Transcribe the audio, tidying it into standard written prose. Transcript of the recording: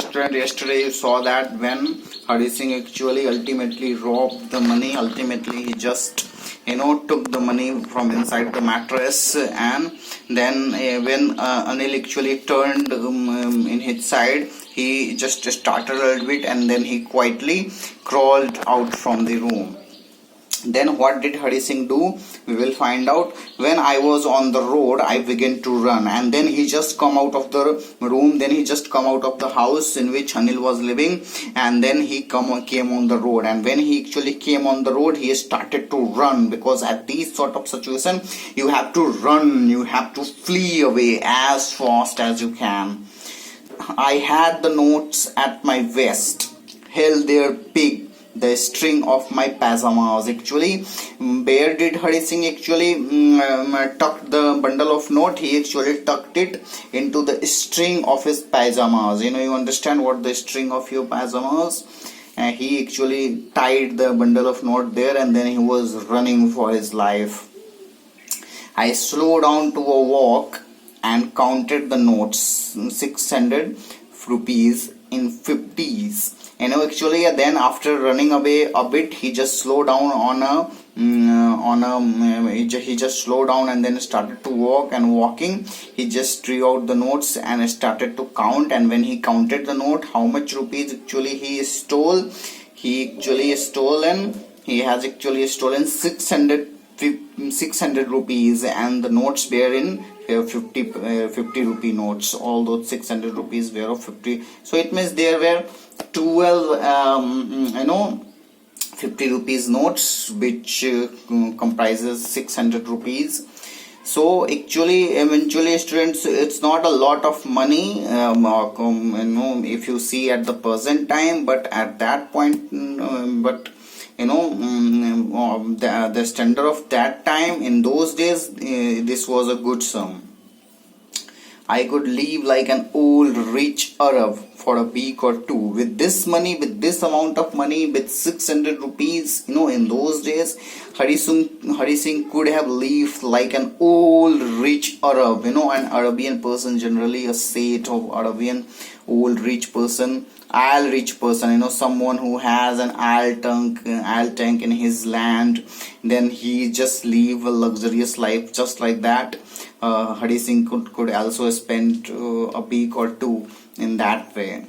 student, yesterday you saw that when Hari Singh actually ultimately robbed the money, ultimately he just took the money from inside the mattress, and then when Anil actually turned in his side, he just started a little bit and then he quietly crawled out from the room. Then what did Hari Singh do? We will find out. When I was on the road, I began to run, and then he just come out of the room. Then he just come out of the house in which Anil was living, and then he came on the road. And when he actually came on the road, he started to run, because at these sort of situation, you have to run, you have to flee away as fast as you can. I had the notes at my vest, held their pig, the string of my pajamas. Actually, where did Hari Singh actually tuck the bundle of note? He actually tucked it into the string of his pajamas. You understand what the string of your pajamas? He actually tied the bundle of note there, and then he was running for his life. I slowed down to a walk and counted the notes, 600 rupees in 50s. Actually, then after running away a bit, he just slowed down he just slowed down and then started to walk, and walking he just drew out the notes and started to count. And when he counted the note, how much rupees actually he has actually stolen 600 rupees, and the notes were in 50 rupee notes. All those 600 rupees were of 50. So it means there were 12 50 rupees notes, which comprises 600 rupees. So actually, eventually, students, it's not a lot of money, if you see at the present time, but at that point, the standard of that time, in those days, this was a good sum. I could live like an old rich Arab for a week or two. With this money, with this amount of money, with 600 rupees, in those days, Hari Singh could have lived like an old rich Arab. An Arabian person, generally a state of Arabian old rich person, oil rich person, someone who has an oil tank in his land. Then he just live a luxurious life just like that. Hari Singh could also spend a week or two in that way.